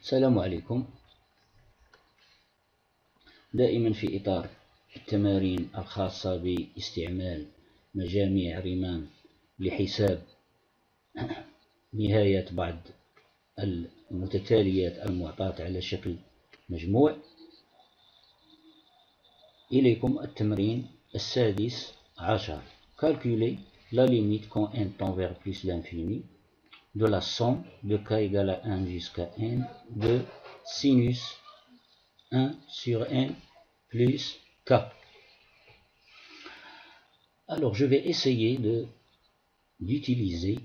السلام عليكم. دائما في إطار التمارين الخاصة باستعمال مجاميع ريمان لحساب نهاية بعض المتتاليات المعطاة على شكل مجموع، إليكم التمرين السادس عشر. Calculer la limite quand n tend vers plus l'infini de la somme de k égale à 1 jusqu'à n de sinus 1 sur n plus k. Alors je vais essayer d'utiliser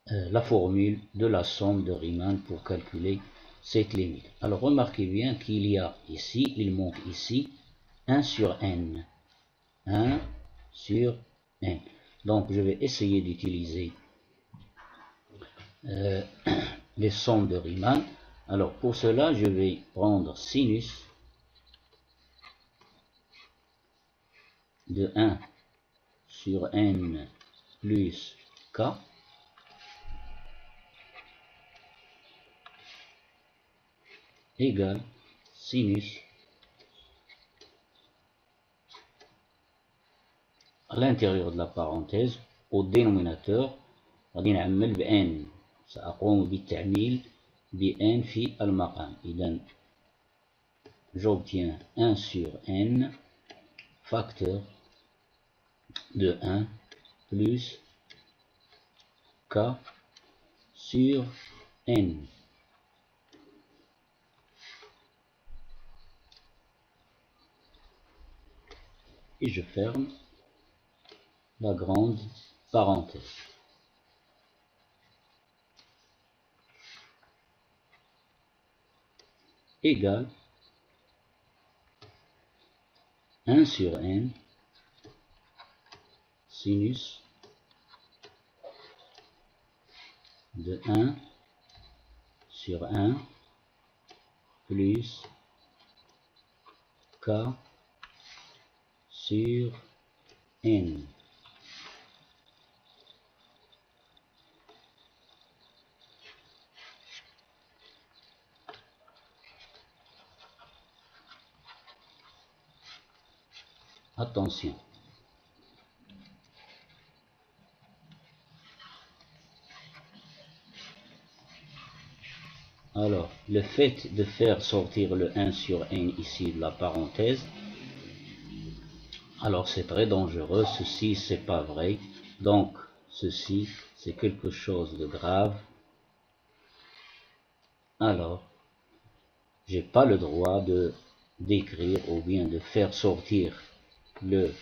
la formule de la somme de Riemann pour calculer cette limite. Alors remarquez bien qu'il y a ici, il manque ici 1 sur n. 1 sur n. Donc je vais essayer d'utiliser les sommes de Riemann. Alors pour cela, je vais prendre sinus de 1 sur n plus k égale sinus à l'intérieur de la parenthèse au dénominateur غادي نعمل ب n، سأقوم بالتعميل ب n في المقام. إذا j'obtiens 1 sur n facteur de 1 plus k sur n. Et je ferme la grande parenthèse. Égale 1 sur n sinus de 1 sur 1 plus k sur n. Attention. Alors, le fait de faire sortir le 1 sur n ici de la parenthèse, alors c'est très dangereux. Ceci, c'est pas vrai. Donc, ceci, c'est quelque chose de grave. Alors, j'ai pas le droit d'écrire ou bien de faire sortir le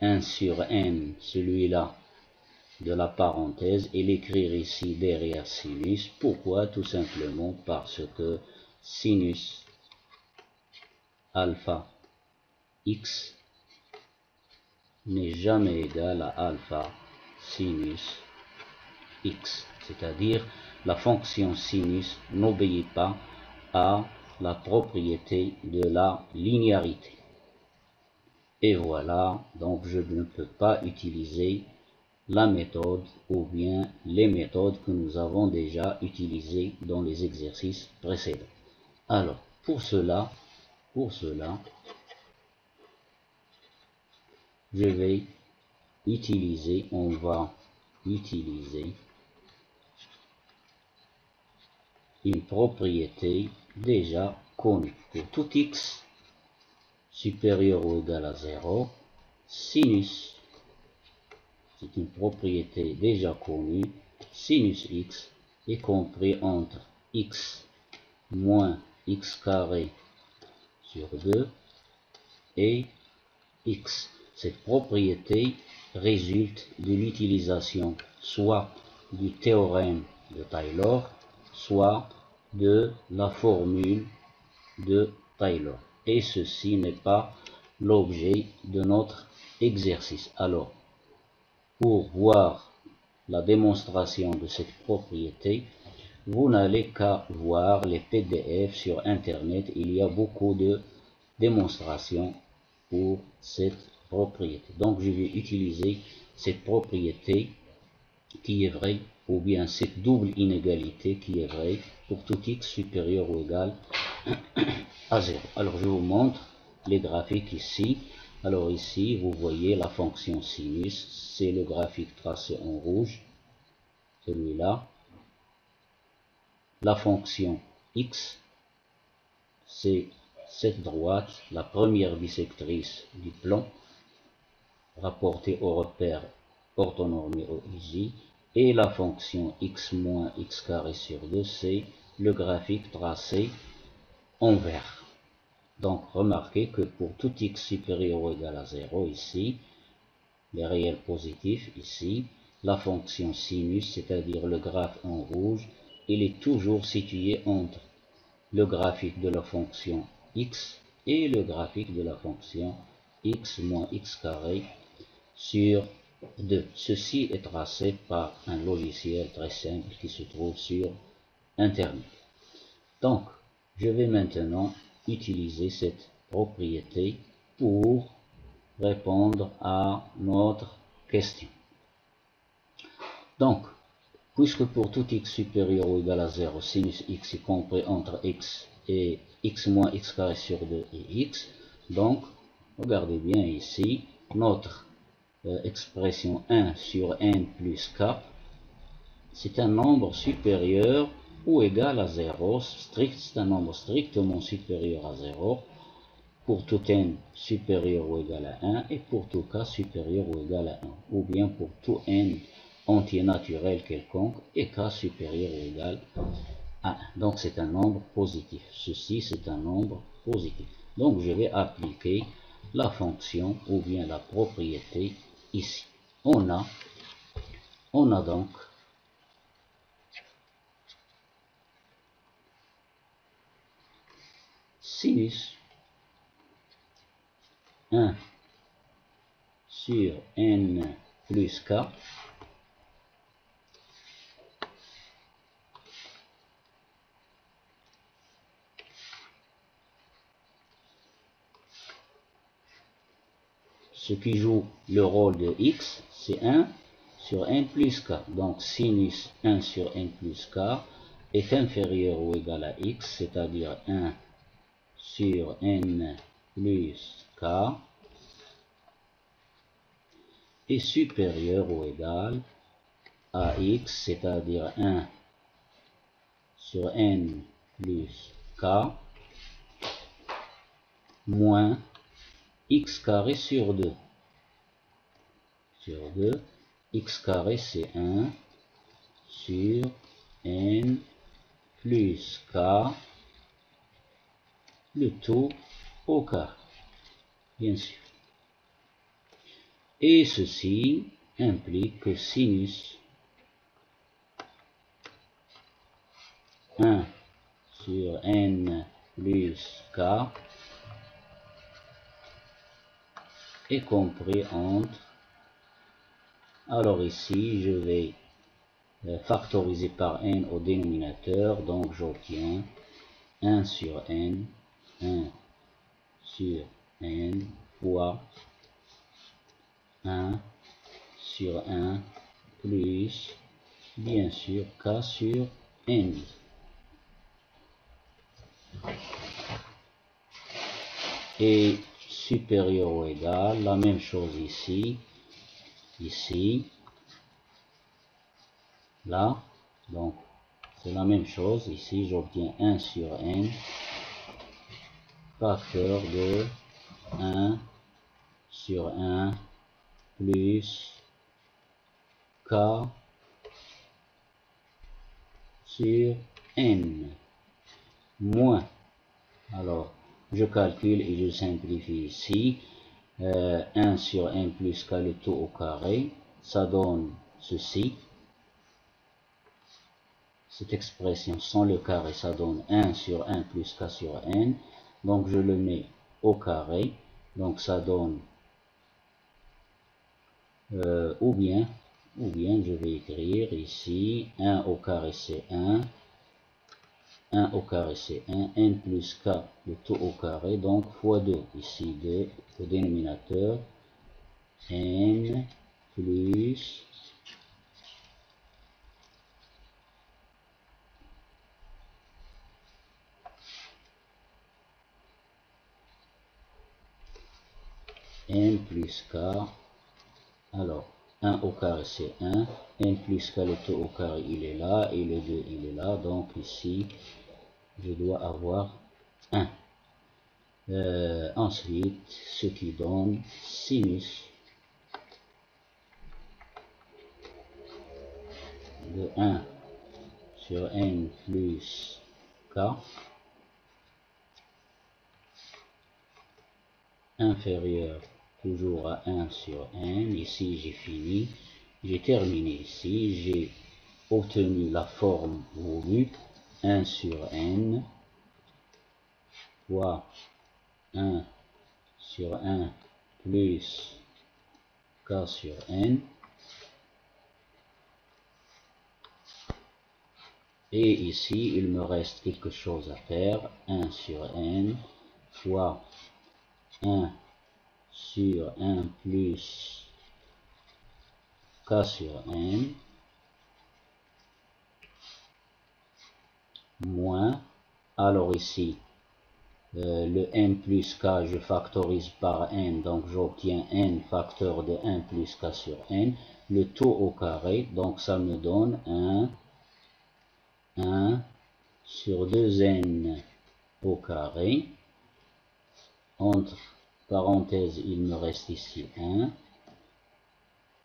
1 sur n, celui-là, de la parenthèse et l'écrire ici derrière sinus. Pourquoi? Tout simplement parce que sinus alpha x n'est jamais égal à alpha sinus x, c'est-à-dire la fonction sinus n'obéit pas à la propriété de la linéarité. Et voilà, donc je ne peux pas utiliser la méthode ou bien les méthodes que nous avons déjà utilisées dans les exercices précédents. Alors, pour cela, je vais utiliser, on va utiliser une propriété déjà connue. Pour tout x supérieur ou égal à 0, sinus, c'est une propriété déjà connue, sinus x est compris entre x moins x carré sur 2 et x. Cette propriété résulte de l'utilisation soit du théorème de Taylor, soit de la formule de Taylor. Et ceci n'est pas l'objet de notre exercice. Alors, pour voir la démonstration de cette propriété, vous n'allez qu'à voir les PDF sur Internet. Il y a beaucoup de démonstrations pour cette propriété. Donc, je vais utiliser cette propriété qui est vraie, ou bien cette double inégalité qui est vraie pour tout x supérieur ou égal à 0. Alors je vous montre les graphiques ici. Alors ici, vous voyez la fonction sinus, c'est le graphique tracé en rouge, celui-là. La fonction x, c'est cette droite, la première bisectrice du plan, rapportée au repère orthonormé au IJ, et la fonction x moins x carré sur 2, c'est le graphique tracé en vert. Donc remarquez que pour tout x supérieur ou égal à 0 ici, les réels positifs ici, la fonction sinus, c'est-à-dire le graphe en rouge, il est toujours situé entre le graphique de la fonction x et le graphique de la fonction x moins x carré sur 2. Ceci est tracé par un logiciel très simple qui se trouve sur Internet. Donc, je vais maintenant utiliser cette propriété pour répondre à notre question. Donc, puisque pour tout x supérieur ou égal à 0, sinus x est compris entre x et x moins x carré sur 2 et x, donc, regardez bien ici, notre expression 1 sur n plus k, c'est un nombre supérieur ou égal à 0, c'est un nombre strictement supérieur à 0, pour tout n supérieur ou égal à 1 et pour tout k supérieur ou égal à 1, ou bien pour tout n entier naturel quelconque et k supérieur ou égal à 1. Donc c'est un nombre positif. Ceci c'est un nombre positif. Donc je vais appliquer la fonction ou bien la propriété ici. On a donc sinus 1 sur n plus k ce qui joue le rôle de x, c'est 1 sur n plus k. Donc sinus 1 sur n plus k est inférieur ou égal à x, c'est-à-dire 1 sur n plus k, est supérieur ou égal à x, c'est-à-dire 1 sur n plus k, moins x carré sur 2. Sur 2, x carré c'est 1 sur n plus k, le tout au carré, bien sûr. Et ceci implique que sinus 1 sur n plus k est compris entre, alors ici je vais factoriser par n au dénominateur, donc j'obtiens 1 sur n, 1 sur n fois 1 sur 1 plus, bien sûr, k sur n. Et supérieur ou égal, la même chose ici, là, donc c'est la même chose, ici j'obtiens 1 sur n, facteur de 1 sur 1 plus k sur n, moins, alors je calcule et je simplifie ici, 1 sur n plus k le tout au carré, ça donne ceci, cette expression sans le carré, ça donne 1 sur 1 plus k sur n, donc je le mets au carré, donc ça donne, ou bien je vais écrire ici, 1 au carré c'est 1, 1 au carré c'est 1, n plus k le tout au carré, donc fois 2, ici 2 au dénominateur, n plus n plus k. Alors, 1 au carré c'est 1, n plus k, le taux au carré il est là, et le 2 il est là, donc ici, je dois avoir 1. Ensuite, ce qui donne sinus de 1 sur n plus k inférieur toujours à 1 sur n. Ici j'ai fini, j'ai terminé ici, j'ai obtenu la forme voulue, 1 sur n fois 1 sur 1 plus k sur n, et ici il me reste quelque chose à faire, 1 sur n fois 1 sur 1 plus k sur n moins, alors ici le n plus k je factorise par n, donc j'obtiens n facteur de 1 plus k sur n, le taux au carré, donc ça me donne 1 sur 2n au carré, entre parenthèses il me reste ici 1,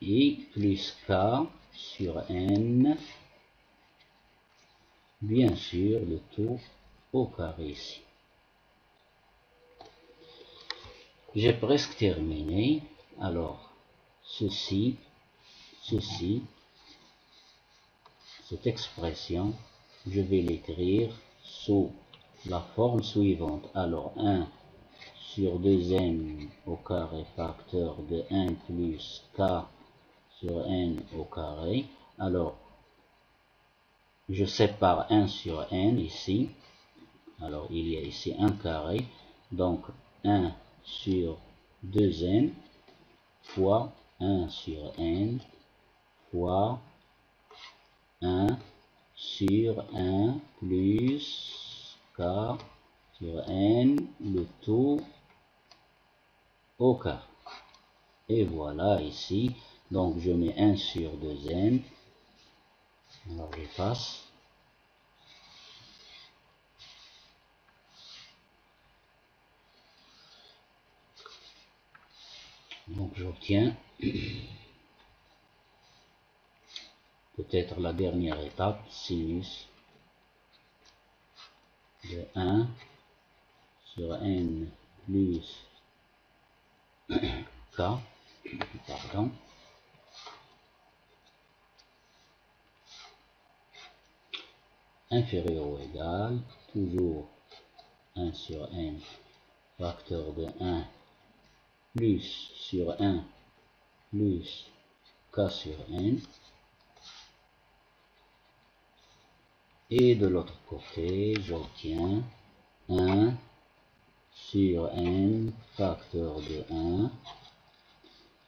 et plus k sur n, bien sûr le taux au carré ici. J'ai presque terminé. Alors, cette expression, je vais l'écrire sous la forme suivante. Alors, 1 sur 2n au carré facteur de 1 plus k sur n au carré. Alors, je sépare 1 sur n ici. Alors, il y a ici un carré. Donc, 1 sur 2n fois 1 sur n fois 1 sur 1 plus k sur n, le tout au carré. Et voilà ici, donc je mets 1 sur 2n, alors j'efface. Donc j'obtiens peut-être la dernière étape, sinus de 1 sur n plus k, pardon, inférieur ou égal, toujours 1 sur n facteur de 1 plus sur 1 plus k sur n, et de l'autre côté j'obtiens 1 sur n facteur de 1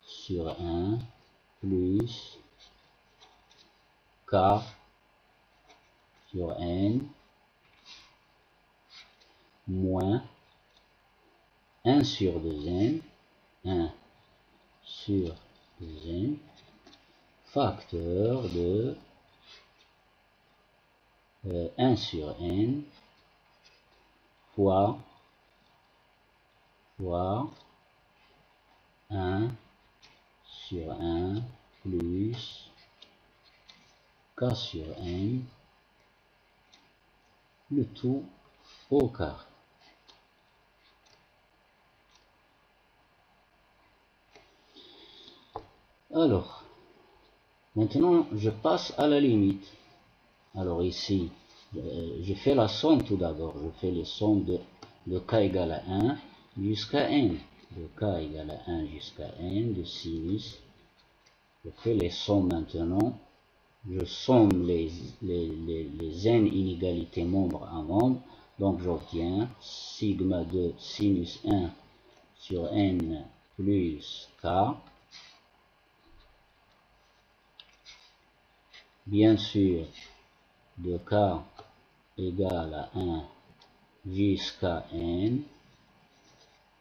sur 1 plus k sur n moins 1 sur 2n, 1 sur 2n, facteur de 1 sur n fois 1 sur 1 plus k sur n, le tout au carré. Alors, maintenant je passe à la limite. Alors ici, je fais la somme tout d'abord. Je fais les sommes de k égale à 1 jusqu'à n. De k égale à 1 jusqu'à n, de sinus. Je fais les sommes maintenant. Je somme les n inégalités membre à membre. Donc j'obtiens sigma de sinus 1 sur n plus k bien sûr, de k égale à 1 jusqu'à n,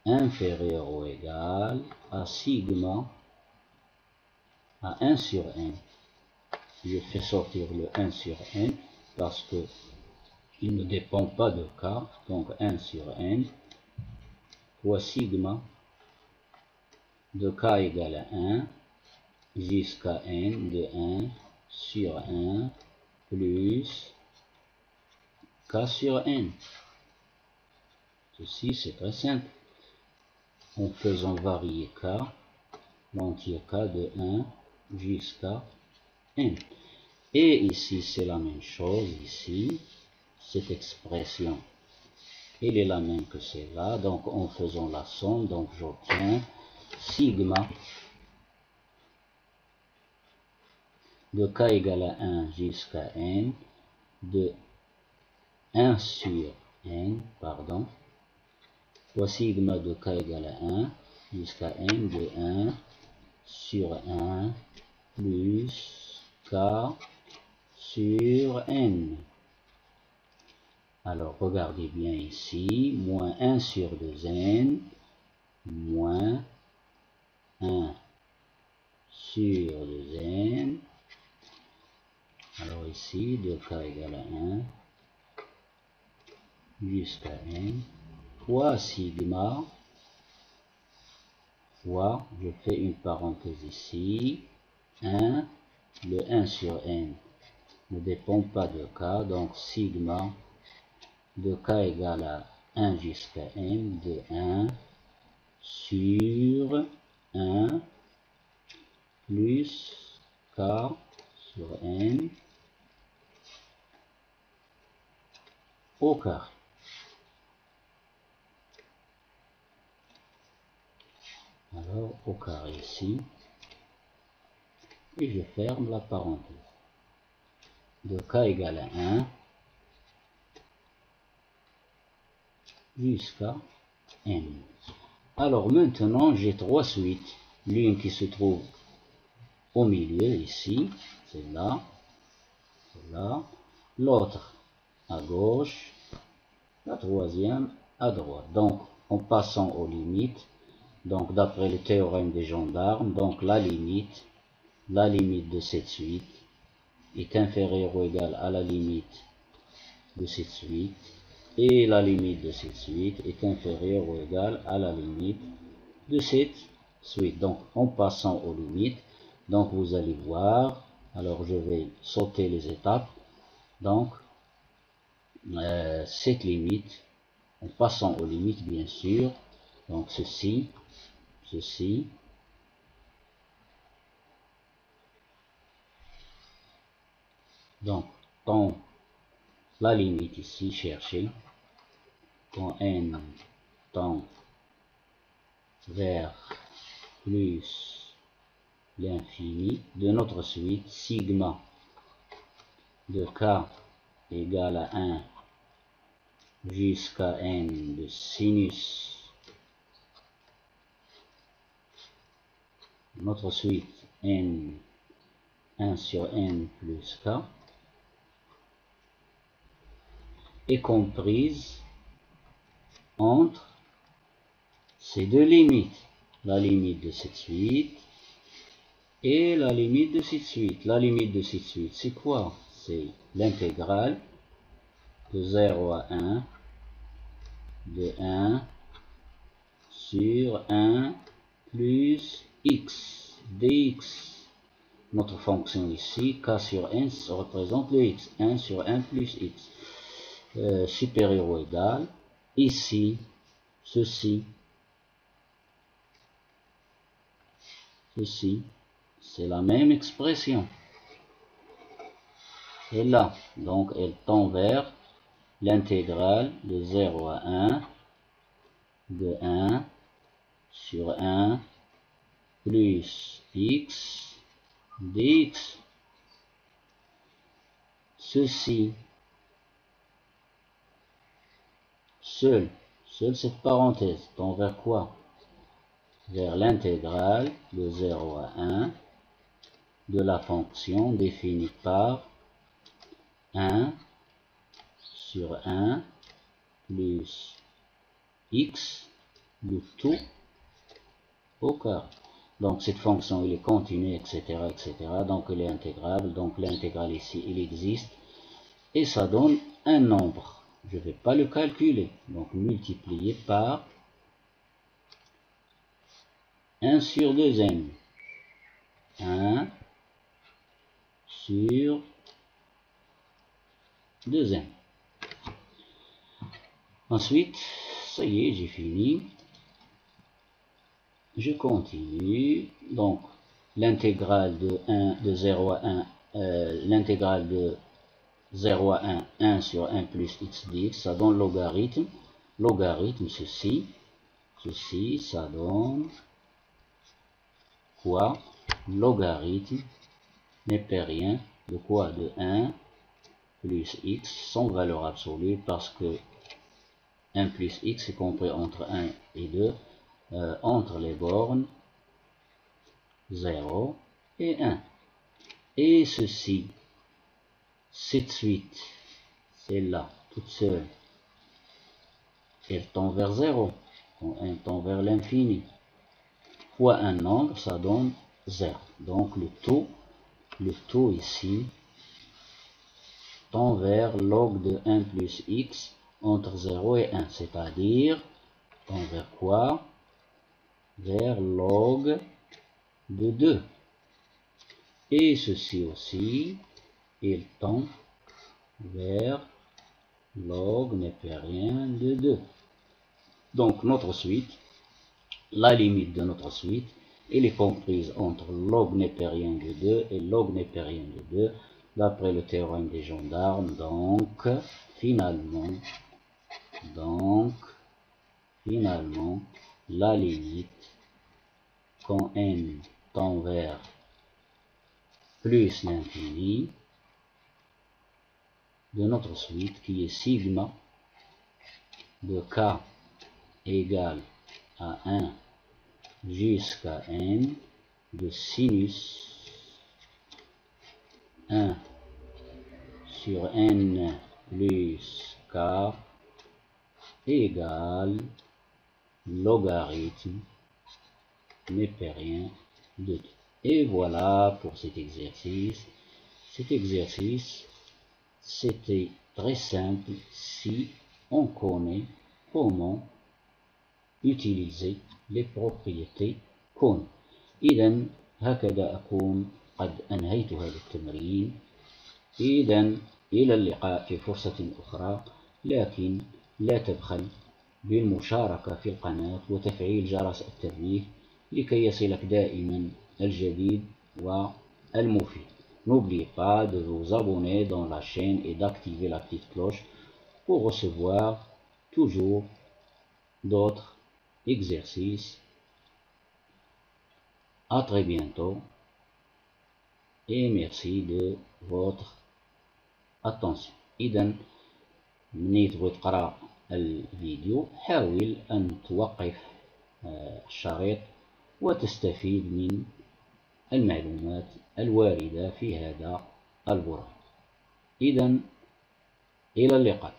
inférieur ou égal à sigma à 1 sur n. Je fais sortir le 1 sur n parce que il ne dépend pas de k, donc 1 sur n fois sigma de k égale à 1 jusqu'à n de 1 sur 1 plus k sur n. Ceci c'est très simple. En faisant varier k, l'entier k de 1 jusqu'à n. Et ici c'est la même chose, ici, cette expression, elle est la même que celle-là, donc en faisant la somme, donc j'obtiens sigma de k égale à 1 jusqu'à n, de 1 sur n, pardon, fois sigma de k égale à 1 jusqu'à n de 1 sur 1 plus k sur n. Alors regardez bien ici, moins 1 sur 2n, moins 1 sur 2n. Alors ici, 2k égale à 1 jusqu'à n fois sigma fois, je fais une parenthèse ici, 1, le 1 sur n ne dépend pas de k, donc sigma de k égale à 1 jusqu'à n de 1 sur 1 plus k sur n au carré. Alors au carré ici, et je ferme la parenthèse. De k égale à 1 jusqu'à n. Alors maintenant j'ai trois suites, l'une qui se trouve au milieu ici, celle-là, celle-là, l'autre à gauche, la troisième à droite. Donc en passant aux limites, donc d'après le théorème des gendarmes, donc la limite de cette suite est inférieure ou égale à la limite de cette suite, et la limite de cette suite est inférieure ou égale à la limite de cette suite. Donc en passant aux limites, donc vous allez voir, alors je vais sauter les étapes, donc cette limite, en passant aux limites bien sûr, donc ceci, donc quand la limite ici, cherchez, quand n tend vers plus l'infini de notre suite, sigma de k égale à 1 jusqu'à n de sinus, notre suite n 1 sur n plus k, est comprise entre ces deux limites, la limite de cette suite et la limite de cette suite. La limite de cette suite, c'est quoi? C'est l'intégrale de 0 à 1 de 1 sur 1 plus x dx. Notre fonction ici, k sur n, représente le x, 1 sur 1 plus x. Supérieur ou égal, ici, ceci, c'est la même expression. Et là, donc elle tend vers l'intégrale de 0 à 1 de 1 sur 1 plus x dx. Ceci, seule cette parenthèse tend vers quoi? Vers l'intégrale de 0 à 1 de la fonction définie par 1 sur 1 plus x, le tout au carré. Donc cette fonction elle est continue, etc., etc. Donc elle est intégrable. Donc l'intégrale ici, il existe. Et ça donne un nombre. Je ne vais pas le calculer. Donc multiplié par 1 sur 2n. 1 sur 2n. Ensuite, ça y est, j'ai fini. Je continue. Donc, l'intégrale de 0 à 1, l'intégrale de 0 à 1, 1 sur 1 plus x dx, ça donne logarithme. Logarithme, ceci, ça donne quoi? Logarithme népérien de quoi? De 1 plus x sans valeur absolue, parce que 1 plus x est compris entre 1 et 2, entre les bornes 0 et 1. Et ceci, cette suite, celle-là, toute seule, elle tend vers 0, elle tend vers l'infini, fois un nombre, ça donne 0. Donc le taux ici tend vers log de 1 plus x entre 0 et 1, c'est-à-dire tend vers quoi? Vers log de 2. Et ceci aussi, il tend vers log népérien de 2. Donc notre suite, la limite de notre suite, elle est comprise entre log népérien de 2 et log népérien de 2, d'après le théorème des gendarmes. Donc finalement, la limite, quand n tend vers plus l'infini, de notre suite, qui est sigma de k égale à 1 jusqu'à n de sinus 1 sur n plus k égale logarithme népérien de 2. Et voilà pour cet exercice. Cet exercice, c'était très simple si on connaît comment utiliser les propriétés كون. إذا هكذا أكون قد أنهيت هذا التمرين. إذا إلى اللقاء في فرصة أخرى، لكن لا تبخل بالمشاركة في القناة وتفعيل جرس التنبيه لكي يصلك دائما الجديد والمفيد. N'oubliez pas de vous abonner dans la chaîne et d'activer la petite cloche pour recevoir toujours d'autres exercices. À très bientôt et merci de votre attention. إذا منين تبغي تقرأ الفيديو حاول أن توقف الشريط وتستفيد من المعلومات الواردة في هذا البرهان. إذا إلى اللقاء.